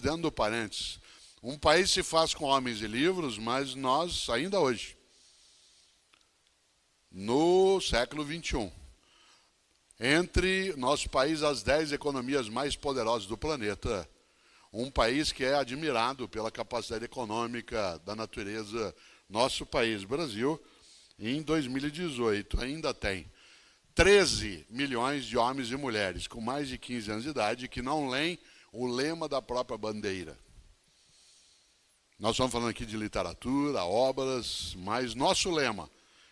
dentro do parênteses, um país se faz com homens e livros, mas nós, ainda hoje, no século XXI, entre nosso país as 10 economias mais poderosas do planeta, um país que é admirado pela capacidade econômica da natureza, nosso país, Brasil, em 2018 ainda tem 13 milhões de homens e mulheres com mais de 15 anos de idade que não leem o lema da própria bandeira. Nós estamos falando aqui de literatura, obras, mas nosso lema,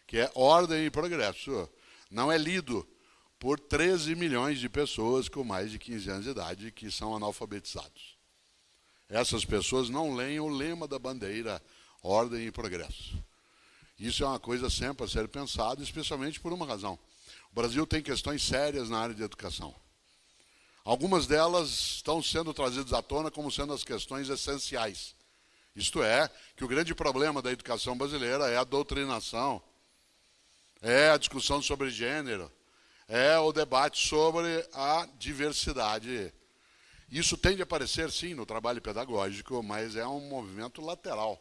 que é ordem e progresso, não é lido por 13 milhões de pessoas com mais de 15 anos de idade que são analfabetizados. Essas pessoas não leem o lema da bandeira, ordem e progresso. Isso é uma coisa sempre a ser pensada, especialmente por uma razão. O Brasil tem questões sérias na área de educação. Algumas delas estão sendo trazidas à tona como sendo as questões essenciais. Isto é, que o grande problema da educação brasileira é a doutrinação, é a discussão sobre gênero, é o debate sobre a diversidade. Isso tende a aparecer, sim, no trabalho pedagógico, mas é um movimento lateral.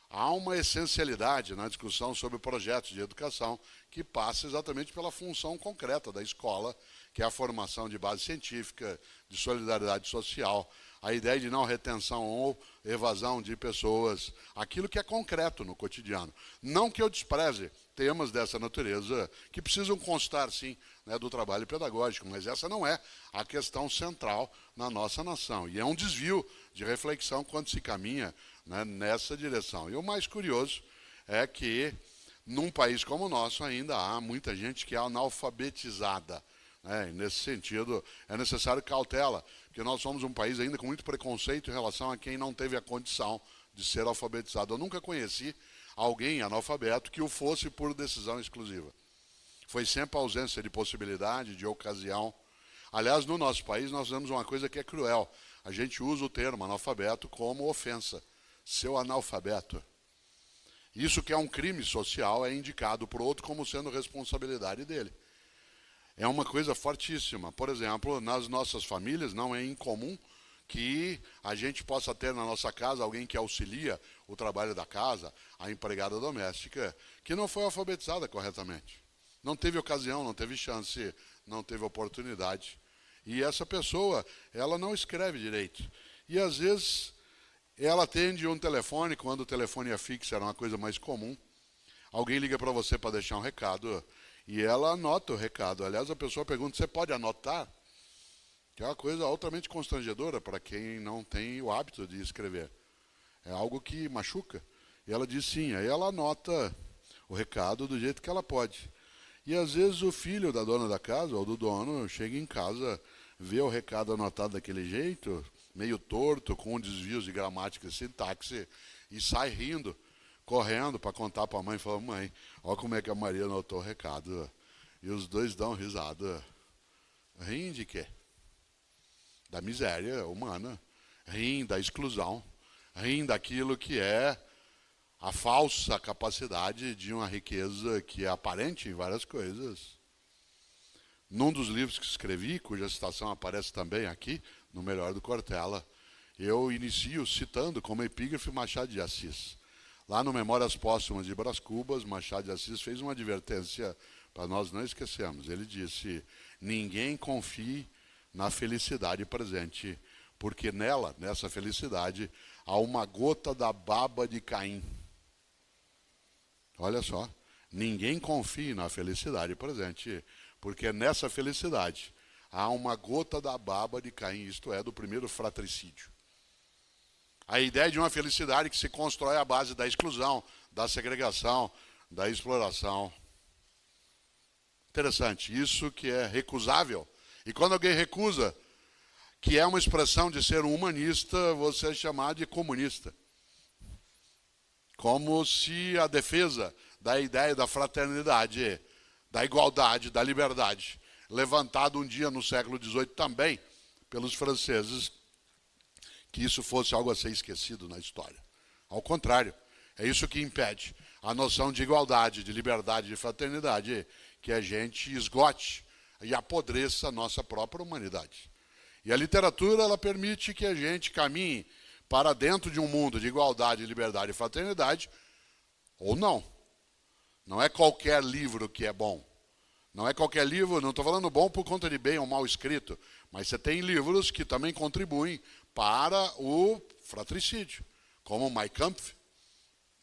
Há uma essencialidade na discussão sobre projetos de educação que passa exatamente pela função concreta da escola, que é a formação de base científica, de solidariedade social, a ideia de não retenção ou evasão de pessoas, aquilo que é concreto no cotidiano. Não que eu despreze temas dessa natureza, que precisam constar, sim, né, do trabalho pedagógico, mas essa não é a questão central na nossa nação. E é um desvio de reflexão quando se caminha, né, nessa direção. E o mais curioso é que, num país como o nosso, ainda há muita gente que é analfabetizada. E nesse sentido, é necessário cautela, porque nós somos um país ainda com muito preconceito em relação a quem não teve a condição de ser alfabetizado. Eu nunca conheci alguém analfabeto que o fosse por decisão exclusiva. Foi sempre a ausência de possibilidade, de ocasião. Aliás, no nosso país, nós temos uma coisa que é cruel. A gente usa o termo analfabeto como ofensa. Seu analfabeto. Isso que é um crime social é indicado por outro como sendo responsabilidade dele. É uma coisa fortíssima. Por exemplo, nas nossas famílias não é incomum que a gente possa ter na nossa casa alguém que auxilia o trabalho da casa, a empregada doméstica, que não foi alfabetizada corretamente. Não teve ocasião, não teve chance, não teve oportunidade. E essa pessoa, ela não escreve direito. E às vezes ela atende um telefone, quando o telefone é fixo, era uma coisa mais comum. Alguém liga para você para deixar um recado e ela anota o recado. Aliás, a pessoa pergunta, você pode anotar? Que é uma coisa altamente constrangedora para quem não tem o hábito de escrever. É algo que machuca. E ela diz sim, aí ela anota o recado do jeito que ela pode. E às vezes o filho da dona da casa ou do dono chega em casa, vê o recado anotado daquele jeito, meio torto, com desvios de gramática e sintaxe, e sai rindo, correndo para contar para a mãe, falando, mãe, olha como é que a Maria anotou o recado. E os dois dão risada. Riem de quê? Da miséria humana. Riem da exclusão. Riem daquilo que é a falsa capacidade de uma riqueza que é aparente em várias coisas. Num dos livros que escrevi, cuja citação aparece também aqui, no Melhor do Cortella, eu inicio citando como epígrafe Machado de Assis. Lá no Memórias Póstumas de Brás Cubas, Machado de Assis fez uma advertência para nós não esquecermos. Ele disse, ninguém confie na felicidade presente, porque nela, nessa felicidade, há uma gota da baba de Caim. Olha só, ninguém confie na felicidade presente, porque nessa felicidade há uma gota da baba de Caim, isto é, do primeiro fratricídio. A ideia de uma felicidade que se constrói à base da exclusão, da segregação, da exploração. Interessante, isso que é recusável. E quando alguém recusa, que é uma expressão de ser um humanista, você é chamado de comunista. Como se a defesa da ideia da fraternidade, da igualdade, da liberdade, levantado um dia no século XVIII também pelos franceses, que isso fosse algo a ser esquecido na história. Ao contrário, é isso que impede a noção de igualdade, de liberdade, de fraternidade, que a gente esgote e apodreça a nossa própria humanidade. E a literatura, ela permite que a gente caminhe para dentro de um mundo de igualdade, liberdade e fraternidade, ou não. Não é qualquer livro que é bom. Não é qualquer livro, não estou falando bom por conta de bem ou mal escrito, mas você tem livros que também contribuem para o fratricídio, como Mein Kampf,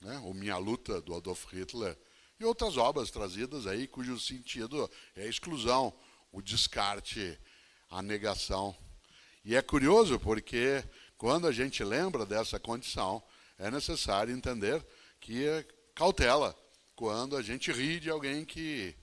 né, o Minha Luta, do Adolf Hitler, e outras obras trazidas aí, cujo sentido é a exclusão, o descarte, a negação. E é curioso porque, quando a gente lembra dessa condição, é necessário entender que é cautela quando a gente ri de alguém que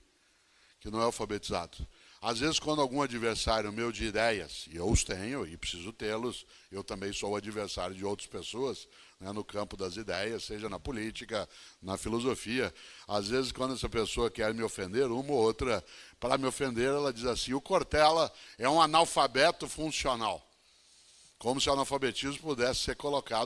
não é alfabetizado. Às vezes, quando algum adversário meu de ideias, e eu os tenho e preciso tê-los, eu também sou adversário de outras pessoas, né, no campo das ideias, seja na política, na filosofia. Às vezes, quando essa pessoa quer me ofender, uma ou outra, para me ofender, ela diz assim: o Cortella é um analfabeto funcional. Como se o analfabetismo pudesse ser colocado.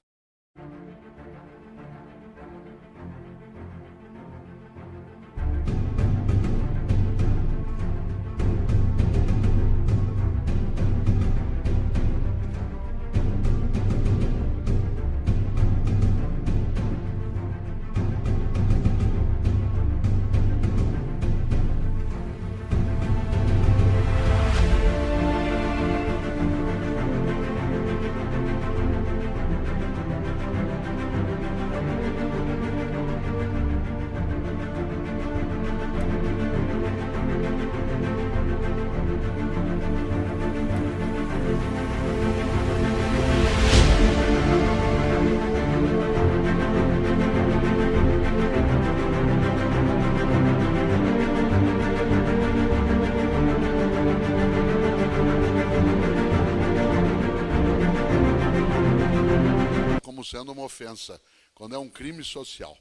Como sendo uma ofensa, quando é um crime social.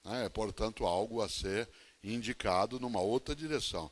É, portanto, algo a ser indicado numa outra direção.